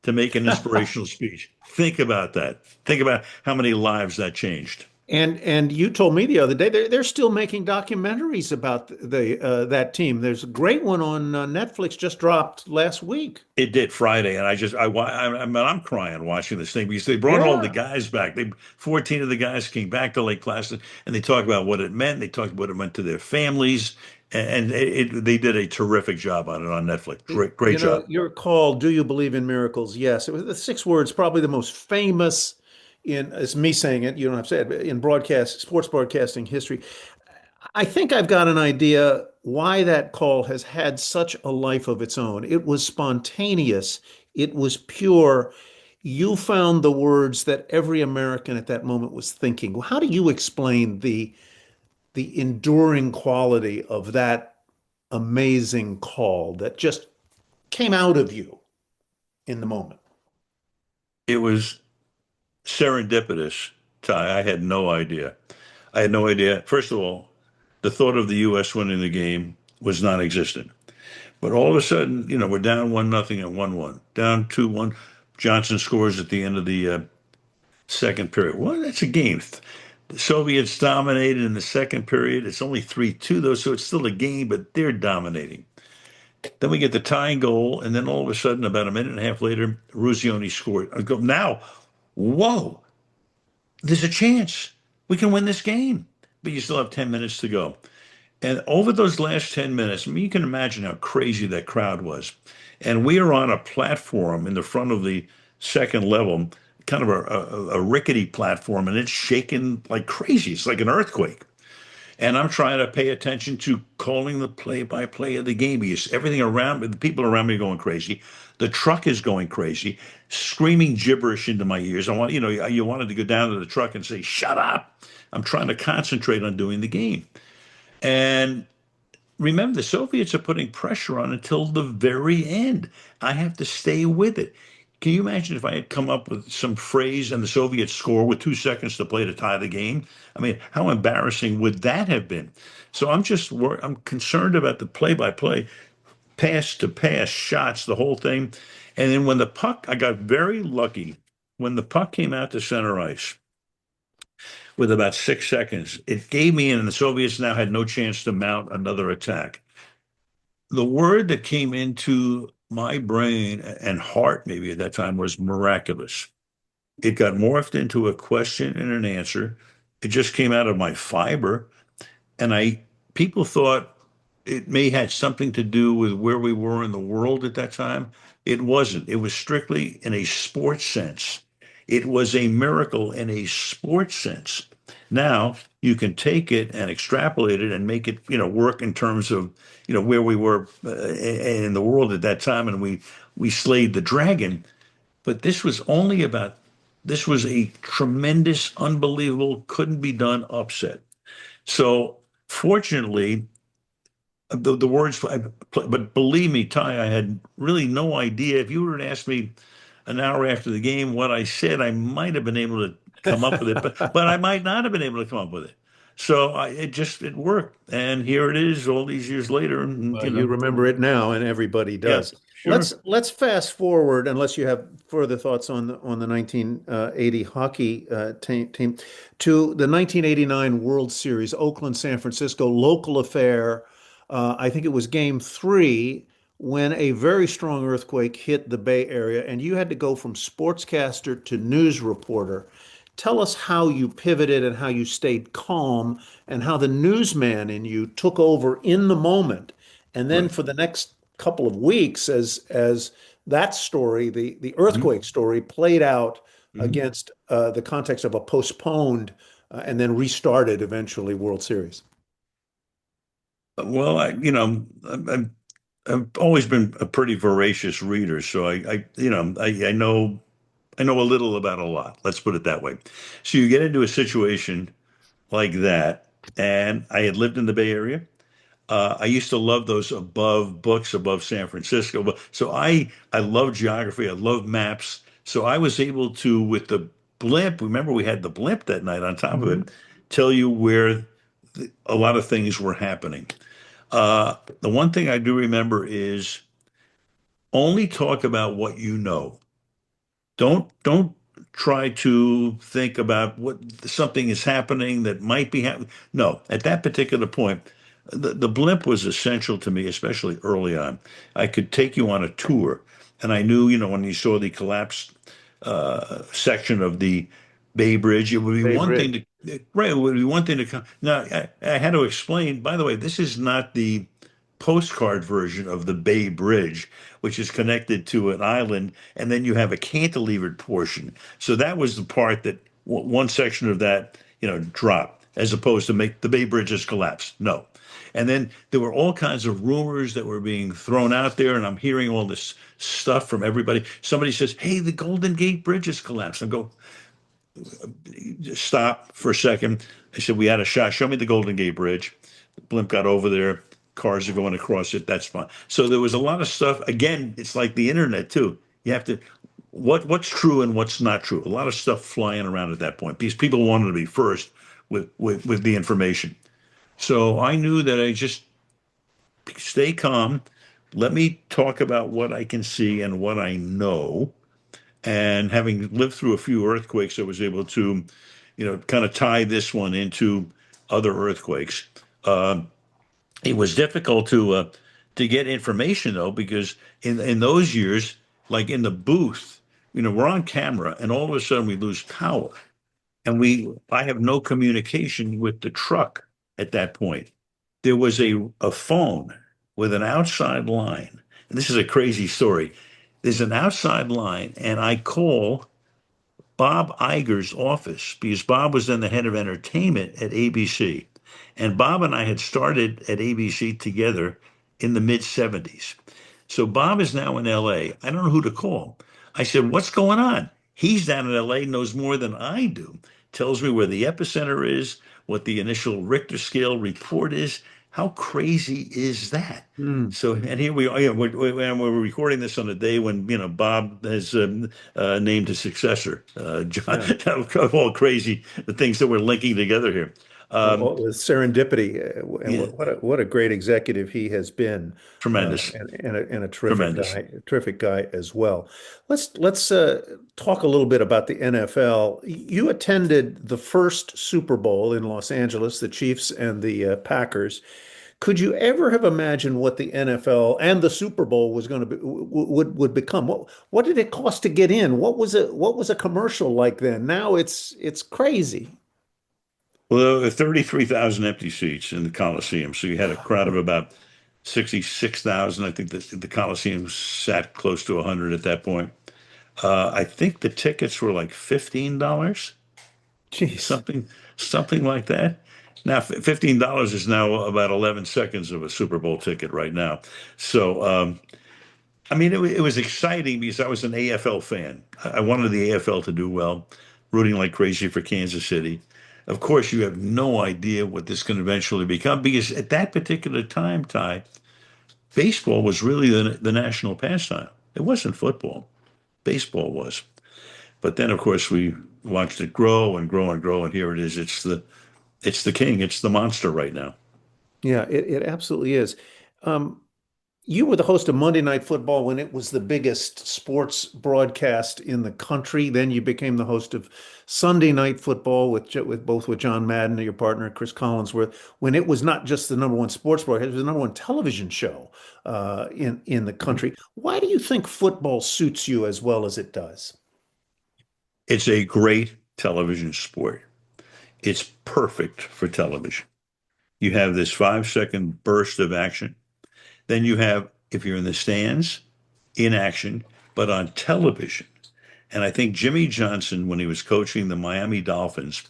to make an inspirational speech. Think about that. Think about how many lives that changed. And you told me the other day they're still making documentaries about the that team. There's a great one on Netflix just dropped last week. It did Friday, and I mean, I'm crying watching this thing because they brought all the Yeah. guys back. 14 of the guys came back to Lake Placid, and they talked about what it meant. They talked about what it meant to their families, and they did a terrific job on it on Netflix. Great You know, job. you're called "Do You Believe in Miracles?" Yes, it was the 6 words, probably the most famous in, it's me saying it, you don't have to say it, in sports broadcasting history. I think I've got an idea why that call has had such a life of its own. It was spontaneous, it was pure. You found the words that every American at that moment was thinking. How do you explain the enduring quality of that amazing call that just came out of you in the moment? It was serendipitous, Ty. I had no idea. I had no idea. First of all, the thought of the U.S. winning the game was non-existent. But all of a sudden, we're down 1-0 and 1-1, down 2-1. Johnson scores at the end of the second period. Well, that's a game. The Soviets dominated in the second period. It's only 3-2, though, so it's still a game, but they're dominating. Then we get the tying goal, and then all of a sudden, about a minute and a half later, Ruzioni scored. I go, now, whoa, there's a chance. We can win this game. But you still have 10 minutes to go. And over those last 10 minutes, I mean, you can imagine how crazy that crowd was. And we are on a platform in the front of the second level, kind of a rickety platform, and it's shaking like crazy. It's like an earthquake. And I'm trying to pay attention to calling the play-by-play of the game because everything around me, the people around me are going crazy. The truck is going crazy, screaming gibberish into my ears. You wanted to go down to the truck and say, "Shut up." I'm trying to concentrate on doing the game. And remember, the Soviets are putting pressure on until the very end. I have to stay with it. Can you imagine if I had come up with some phrase and the Soviets score with 2 seconds to play to tie the game? I mean, how embarrassing would that have been? So I'm concerned about the play-by-play, pass to pass shots, the whole thing. And then when the puck, I got very lucky when the puck came out to center ice with about 6 seconds. It gave me, and the Soviets now had no chance to mount another attack. The word that came into my brain and heart, maybe at that time, was miraculous. It got morphed into a question and an answer. It just came out of my fiber. And people thought it may had something to do with where we were in the world at that time. It wasn't. It was strictly in a sports sense. It was a miracle in a sports sense. Now you can take it and extrapolate it and make it, work in terms of, where we were in the world at that time, and we slayed the dragon. But this was a tremendous, unbelievable, couldn't be done upset. So fortunately, the words, but believe me, Ty, I had really no idea. If you were to ask me an hour after the game what I said, I might have been able to come up with it, but I might not have been able to come up with it. So it worked, and here it is, all these years later, and Well, you remember it now, and everybody yeah, does. sure. Let's fast forward, unless you have further thoughts on the 1980 hockey team, to the 1989 World Series, Oakland, San Francisco, local affair. I think it was Game 3 when a very strong earthquake hit the Bay Area, and you had to go from sportscaster to news reporter. Tell us how you pivoted and how you stayed calm and how the newsman in you took over in the moment. And then Right. for the next couple of weeks, as that story, the Mhm. earthquake story, played out Mhm. against the context of a postponed and then restarted eventually World Series. Well, I've always been a pretty voracious reader, so I know a little about a lot. Let's put it that way. So you get into a situation like that, and I had lived in the Bay Area. I used to love those above books above San Francisco. So I love geography. I love maps. So I was able to, with the blimp, remember we had the blimp that night on top of Mhm. it, tell you where a lot of things were happening. The one thing I do remember is only talk about what you know. Don't try to think about what something is happening that might be happening. No, at that particular point, the blimp was essential to me, especially early on. I could take you on a tour, and I knew, when you saw the collapsed section of the Bay Bridge, it would be Bay one Bridge. thing to, right, it would be one thing to come. Now, I had to explain, by the way, this is not the postcard version of the Bay Bridge, which is connected to an island, and then you have a cantilevered portion. So that was the part that one section of that, dropped, as opposed to make the Bay Bridge has collapsed. No. And then there were all kinds of rumors that were being thrown out there, and I'm hearing all this stuff from everybody. Somebody says, "Hey, the Golden Gate Bridge has collapsed." I go, "Stop for a second." I said, "We had a shot. Show me the Golden Gate Bridge." The blimp got over there. Cars are going across it. That's fine. So there was a lot of stuff. Again, it's like the internet too. You have to what's true and what's not true. A lot of stuff flying around at that point because people wanted to be first with the information. So I knew that I just stay calm. Let me talk about what I can see and what I know. And having lived through a few earthquakes, I was able to, kind of tie this one into other earthquakes. Um, it was difficult to get information though, because in those years, like in the booth, we're on camera, and all of a sudden we lose power, and I have no communication with the truck at that point. There was a phone with an outside line, and this is a crazy story. There's an outside line, and I call Bob Iger's office because Bob was then the head of entertainment at ABC. And Bob and I had started at ABC together in the mid 70s. So Bob is now in LA. I don't know who to call. I said, "What's going on?" He's down in LA, knows more than I do, tells me where the epicenter is, what the initial Richter scale report is. How crazy is that? Hmm. So, and here we are, we're recording this on a day when, Bob has named his successor, John, Yeah. all crazy, the things that we're linking together here. Um, The serendipity, and yeah, what a great executive he has been, tremendous, and a tremendous. terrific guy as well. Let's talk a little bit about the NFL. You attended the first Super Bowl in Los Angeles, the Chiefs and the Packers. Could you ever have imagined what the NFL and the Super Bowl was going to be would become? What did it cost to get in? What was a commercial like then? Now it's crazy. Well, there were 33,000 empty seats in the Coliseum. So you had a crowd of about 66,000. I think the Coliseum sat close to 100 at that point. I think the tickets were like $15, Jeez. something, something like that. Now, $15 is now about 11 seconds of a Super Bowl ticket right now. So, I mean, it was exciting because I was an AFL fan. I wanted the AFL to do well, rooting like crazy for Kansas City. Of course, you have no idea what this can eventually become because at that particular time, Ty, baseball was really the national pastime. It wasn't football. Baseball was. But then, of course, we watched it grow and grow and grow, and here it is. It's the king. It's the monster right now. Yeah, it absolutely is. Um, you were the host of Monday Night Football when it was the biggest sports broadcast in the country. Then you became the host of Sunday Night Football with John Madden, your partner, Chris Collinsworth, when it was not just the number one sports broadcast, it was the number one television show in the country. Why do you think football suits you as well as it does? It's a great television sport. It's perfect for television. You have this 5-second burst of action. Then you have, if you're in the stands, in action, but on television. And I think Jimmy Johnson, when he was coaching the Miami Dolphins,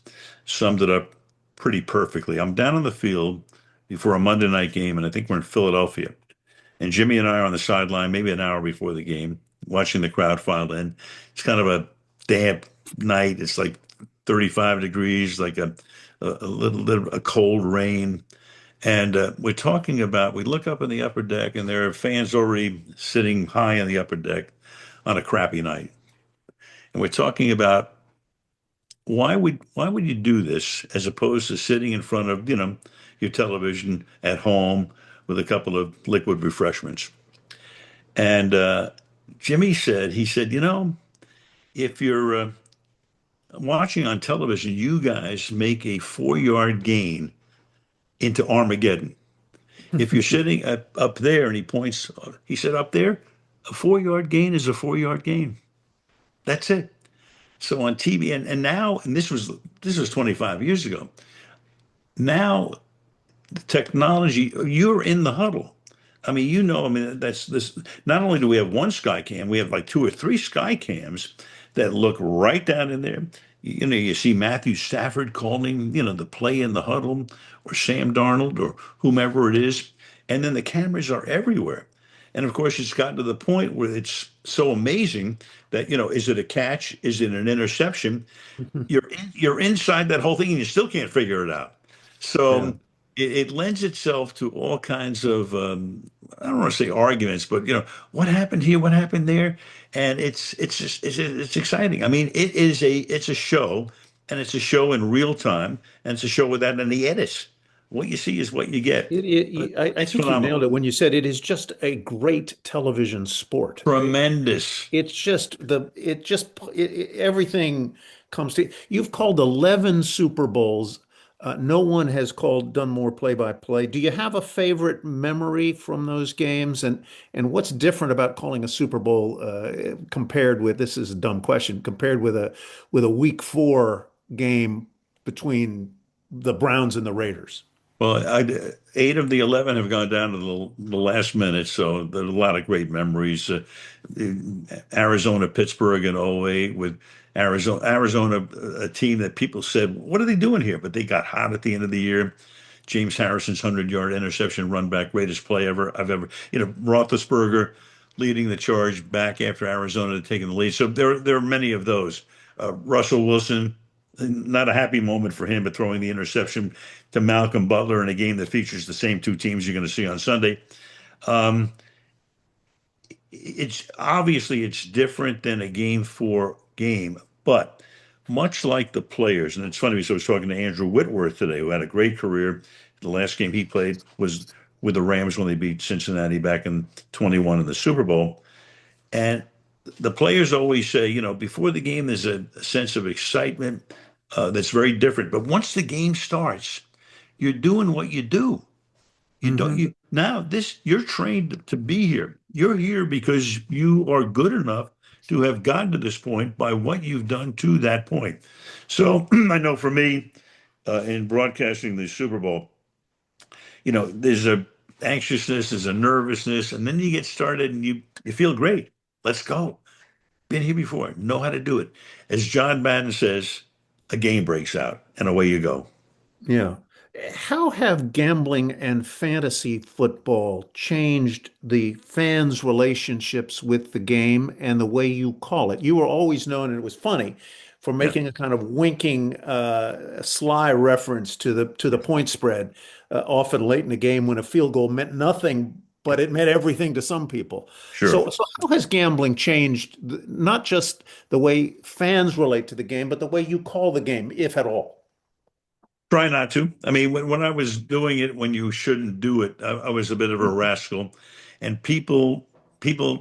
summed it up pretty perfectly. I'm down on the field before a Monday night game, and I think we're in Philadelphia. And Jimmy and I are on the sideline, maybe an hour before the game, watching the crowd file in. It's kind of a damp night. It's like 35 degrees, like a little a cold rain. And we look up in the upper deck, and there are fans already sitting high on the upper deck on a crappy night. And we're talking about why would you do this as opposed to sitting in front of, your television at home with a couple of liquid refreshments. And Jimmy said, he said, if you're watching on television, you guys make a 4 yard gain into Armageddon. If you're sitting up there and he points, he said, up there, a 4 yard gain is a 4 yard gain. That's it. So on TV, and now, and this was 25 years ago. Now the technology, you're in the huddle. I mean, I mean, that's this. Not only do we have one sky cam, we have like two or three sky cams that look right down in there. You see Matthew Stafford calling, the play in the huddle, or Sam Darnold, or whomever it is. And then the cameras are everywhere. And of course, it's gotten to the point where it's so amazing that, is it a catch? Is it an interception? You're inside that whole thing and you still can't figure it out. Yeah. So it lends itself to all kinds of I don't want to say arguments, but what happened here, what happened there, and it's just it's exciting. I mean, it's a show, and it's a show in real time, and it's a show without any edits. What you see is what you get. But I it's think you nailed phenomenal, it when you said it is just a great television sport. tremendous. It's just everything comes to. You've called 11 Super Bowls. No one has done more play-by-play. Do you have a favorite memory from those games? And what's different about calling a Super Bowl compared with, this is a dumb question, compared with a Week 4 game between the Browns and the Raiders? Well, 8 of the 11 have gone down to the last minute, so there are a lot of great memories. Arizona, Pittsburgh in '08 with Arizona, a team that people said, "What are they doing here?" But they got hot at the end of the year. James Harrison's 100-yard interception run back, greatest play I've ever. Roethlisberger leading the charge back after Arizona had taken the lead. So there are many of those. Russell Wilson, not a happy moment for him, but throwing the interception to Malcolm Butler in a game that features the same two teams you're going to see on Sunday. Um, it's different than a game for game, but much like the players, and it's funny because I was talking to Andrew Whitworth today, who had a great career. The last game he played was with the Rams when they beat Cincinnati back in 21 in the Super Bowl. And the players always say, before the game, there's a sense of excitement that's very different. But once the game starts, you're doing what you do. You don't Hmm. you now this you're trained to be here. You're here because you are good enough to have gotten to this point by what you've done to that point. So I know for me, in broadcasting the Super Bowl, there's a anxiousness, there's a nervousness, and then you get started and you feel great. Let's go. Been here before, know how to do it. As John Madden says, a game breaks out and away you go. Yeah. How have gambling and fantasy football changed the fans' relationships with the game and the way you call it? You were always known, and it was funny, for Yeah, making a kind of winking, sly reference to the point spread, often late in the game when a field goal meant nothing, but it meant everything to some people. sure. So how has gambling changed, not just the way fans relate to the game, but the way you call the game, if at all? Try not to. I mean, when I was doing it when you shouldn't do it, I was a bit of a rascal, and people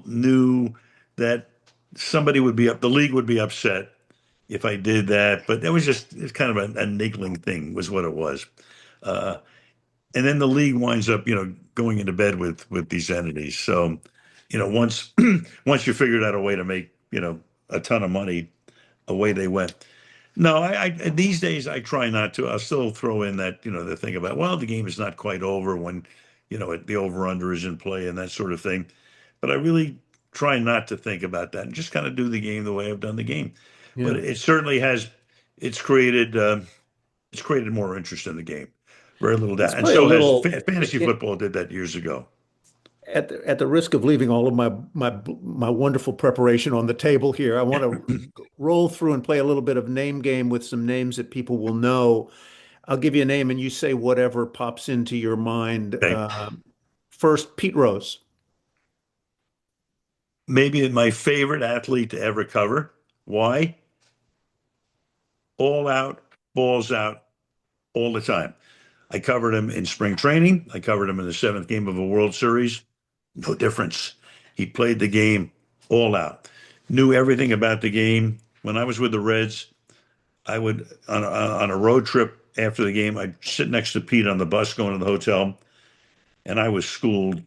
knew that somebody would be up, the league would be upset if I did that. But that was just it's kind of a niggling thing, was what it was. Uh, and then the league winds up, going into bed with these entities. So, once once you figured out a way to make, a ton of money, away they went. No, I these days I try not to. I'll still throw in that, the thing about, well, the game is not quite over when, the over under is in play and that sort of thing. But I really try not to think about that and just kind of do the game the way I've done the game. But Yeah. it certainly has, it's created, it's created more interest in the game. Very little Let's doubt. And play a so has little. fantasy football did that years ago. At the risk of leaving all of my wonderful preparation on the table here, I want to roll through and play a little bit of name game with some names that people will know. I'll give you a name and you say whatever pops into your mind. Okay. First, Pete Rose. Maybe my favorite athlete to ever cover. Why? All out, balls out, all the time. I covered him in spring training. I covered him in the seventh game of a World Series. No difference. He played the game all out, knew everything about the game. When I was with the Reds, I would on a road trip after the game, I'd sit next to Pete on the bus going to the hotel, and I was schooled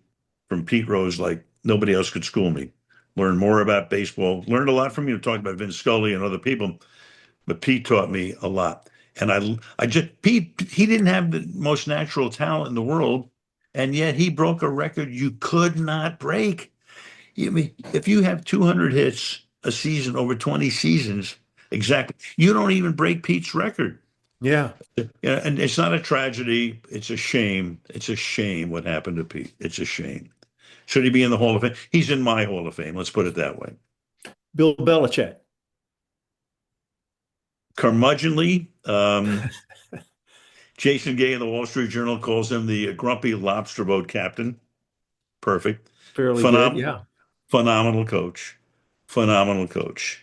from Pete Rose like nobody else could school me. Learned more about baseball. Learned a lot from you. Talked about Vin Scully and other people, but Pete taught me a lot. And I just Pete. He didn't have the most natural talent in the world, and yet he broke a record you could not break. I mean, if you have 200 hits a season over 20 seasons, exactly, you don't even break Pete's record. Yeah. Yeah, and it's not a tragedy. It's a shame. It's a shame what happened to Pete. It's a shame. Should he be in the Hall of Fame? He's in my Hall of Fame. Let's put it that way. Bill Belichick. Curmudgeonly. Jason Gay in the Wall Street Journal calls him the grumpy lobster boat captain. Perfect. Fairly good. Phenomenal, Yeah. phenomenal coach. Phenomenal coach.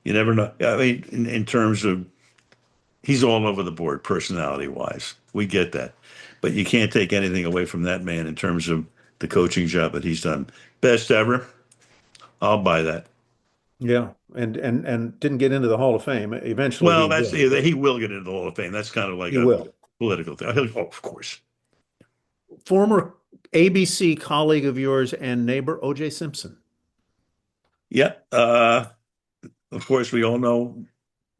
You never know. I mean, in terms of he's all over the board, personality wise. We get that. But you can't take anything away from that man in terms of the coaching job that he's done. Best ever. I'll buy that. Yeah. And didn't get into the Hall of Fame. Eventually Well, he that's will. he will get into the Hall of Fame. That's kind of like He a will. political thing. Oh, of course. Former ABC colleague of yours and neighbor, O.J. Simpson. Yeah. Of course, we all know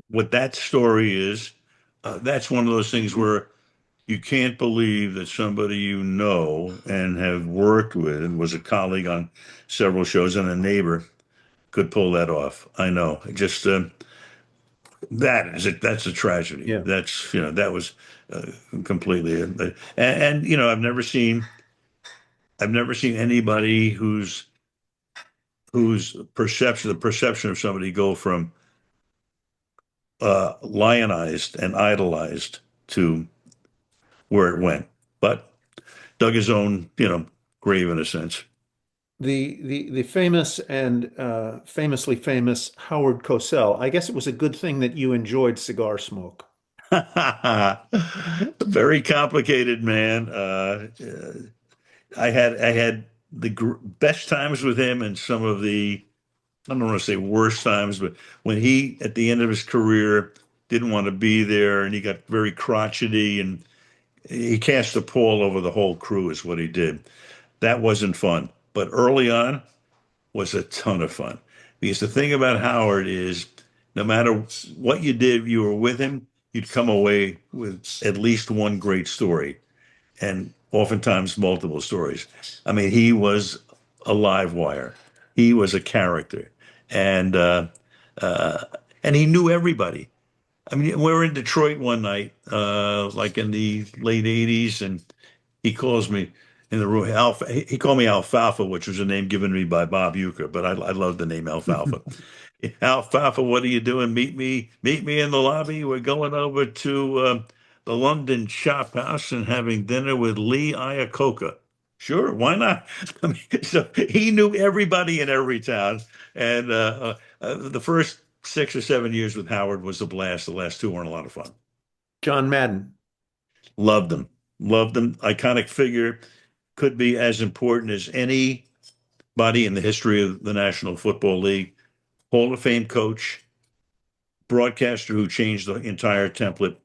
what that story is. That's one of those things where you can't believe that somebody you know and have worked with and was a colleague on several shows and a neighbor could pull that off. I know. Just that is it. That's a tragedy. Yeah. That's that was completely. And I've never seen anybody whose the perception of somebody go from lionized and idolized to where it went. But dug his own, grave in a sense. The famous and famously famous Howard Cosell. I guess it was a good thing that you enjoyed cigar smoke. Very complicated man. I had the best times with him and some of the I don't want to say worst times, but when he at the end of his career didn't want to be there and he got very crotchety and he cast a pall over the whole crew is what he did. That wasn't fun. But early on was a ton of fun. Because the thing about Howard is no matter what you did, you were with him, you'd come away with at least one great story and oftentimes multiple stories. I mean, he was a live wire. He was a character. And uh, and he knew everybody. I mean, we were in Detroit one night, like in the late '80s, and he calls me in the room. Alpha, he called me Alfalfa, which was a name given to me by Bob Uecker, but I love the name Alfalfa. Alfalfa, what are you doing? Meet me in the lobby. We're going over to the London Chop House and having dinner with Lee Iacocca. Sure, why not? I mean, so he knew everybody in every town, and the first 6 or 7 years with Howard was a blast. The last two weren't a lot of fun. John Madden. Loved him. Loved him. Iconic figure. Could be as important as anybody in the history of the National Football League. Hall of Fame coach, broadcaster who changed the entire template,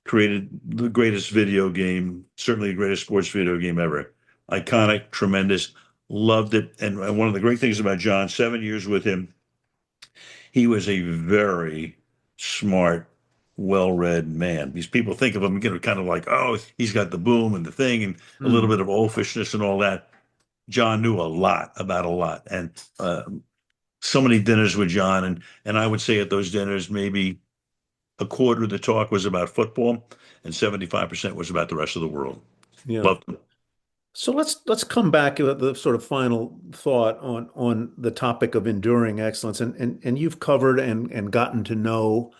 created the greatest video game, certainly the greatest sports video game ever. Iconic, tremendous, loved it. And one of the great things about John, 7 years with him, he was a very smart, well-read man. These people think of him, kind of like, oh, he's got the boom and the thing and a little bit of oafishness and all that. John knew a lot about a lot, and so many dinners with John, and I would say at those dinners, maybe a quarter of the talk was about football, and 75% was about the rest of the world. Yeah. Loved him. So let's come back to the sort of final thought on the topic of enduring excellence, and you've covered and gotten to know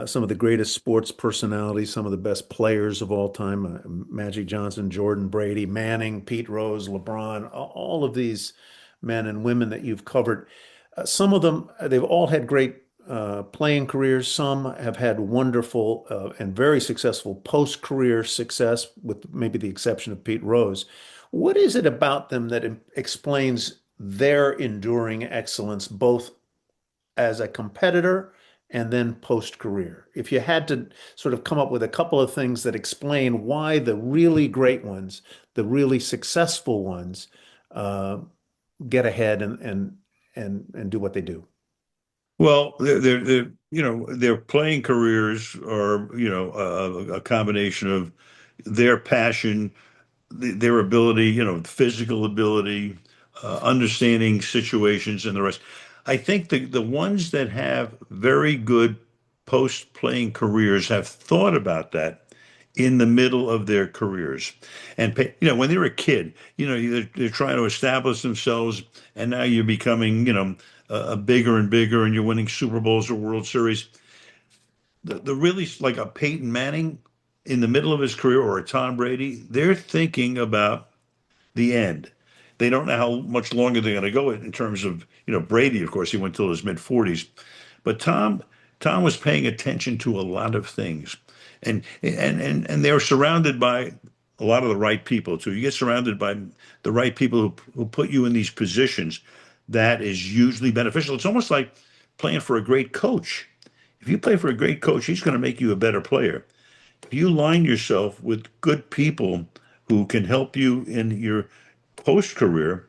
some of the greatest sports personalities, some of the best players of all time, Magic Johnson, Jordan Brady, Manning, Pete Rose, LeBron, all of these men and women that you've covered. Some of them, they've all had great playing careers. Some have had wonderful and very successful post-career success, with maybe the exception of Pete Rose. What is it about them that explains their enduring excellence, both as a competitor and then post-career. If you had to sort of come up with a couple of things that explain why the really great ones, the really successful ones, uh, get ahead and do what they do. Well, their playing careers are, a combination of their passion, their ability, physical ability, understanding situations and the rest. I think the ones that have very good post-playing careers have thought about that in the middle of their careers. And, when they're a kid, they're trying to establish themselves, and now you're becoming, a bigger and bigger, and you're winning Super Bowls or World Series. The really, like a Peyton Manning in the middle of his career, or a Tom Brady, they're thinking about the end. They don't know how much longer they're going to go in terms of, Brady, of course, he went till his mid 40s. But Tom was paying attention to a lot of things. And they're surrounded by a lot of the right people too. You get surrounded by the right people who put you in these positions. That is usually beneficial. It's almost like playing for a great coach. If you play for a great coach, he's going to make you a better player. If you line yourself with good people who can help you in your post career,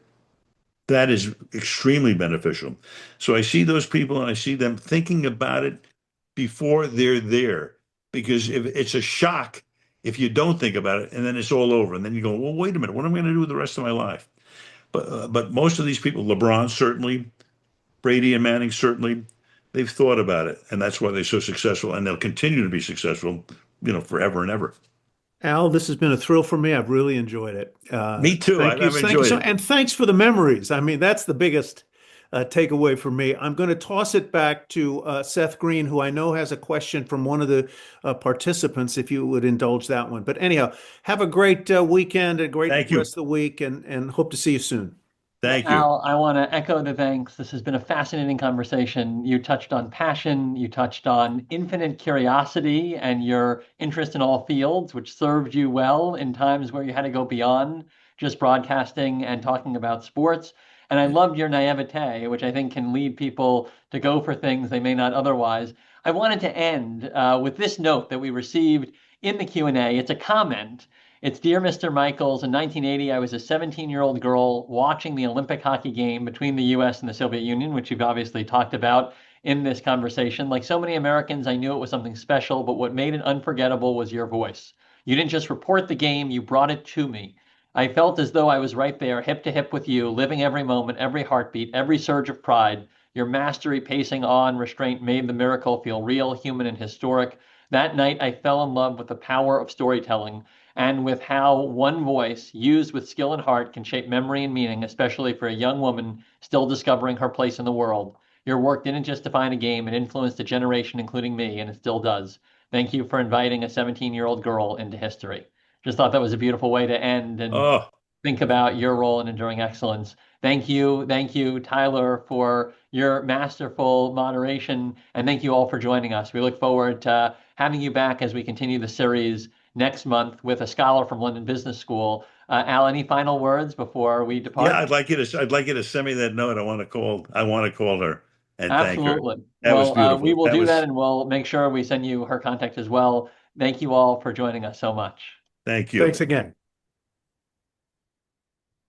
that is extremely beneficial. So I see those people and I see them thinking about it before they're there. Because if it's a shock if you don't think about it, and then it's all over, and then you go, well, wait a minute, what am I going to do with the rest of my life? But most of these people, LeBron certainly, Brady and Manning certainly, they've thought about it, and that's why they're so successful, and they'll continue to be successful, forever and ever. Al, this has been a thrill for me. I've really enjoyed it. Me too. Thank you. I've Thank you enjoyed so, it. and thanks for the memories. I mean, that's the biggest takeaway for me. I'm going to toss it back to Seth Green, who I know has a question from one of the participants, if you would indulge that one. But anyhow, have a great weekend, a great Thank you. rest of the week, and hope to see you soon. Well, Thank you. Al, I want to echo the thanks. This has been a fascinating conversation. You touched on passion, you touched on infinite curiosity and your interest in all fields, which served you well in times where you had to go beyond just broadcasting and talking about sports. And I loved your naivete, which I think can lead people to go for things they may not otherwise. I wanted to end with this note that we received in the Q&A. It's a comment. It's Dear Mr. Michaels, in 1980, I was a 17-year-old girl watching the Olympic hockey game between the US and the Soviet Union, which you've obviously talked about in this conversation. Like so many Americans, I knew it was something special, but what made it unforgettable was your voice. You didn't just report the game, you brought it to me. I felt as though I was right there, hip to hip with you, living every moment, every heartbeat, every surge of pride. Your mastery, pacing, awe, and restraint made the miracle feel real, human, and historic. That night, I fell in love with the power of storytelling and with how one voice used with skill and heart can shape memory and meaning, especially for a young woman still discovering her place in the world. Your work didn't just define a game, it influenced a generation, including me, and it still does. Thank you for inviting a 17-year-old girl into history. Just thought that was a beautiful way to end and Oh, think about your role in enduring excellence. Thank you, Tyler, for your masterful moderation, and thank you all for joining us. We look forward to having you back as we continue the series next month with a scholar from London Business School. Al, any final words before we yeah, depart? I'd like you to send me that note. I want to call her and thank her. Absolutely. That was Well, we beautiful. will That do that was, and we'll make sure we send you her contact as well. Thank you all for joining us so much. thank you. Thanks again.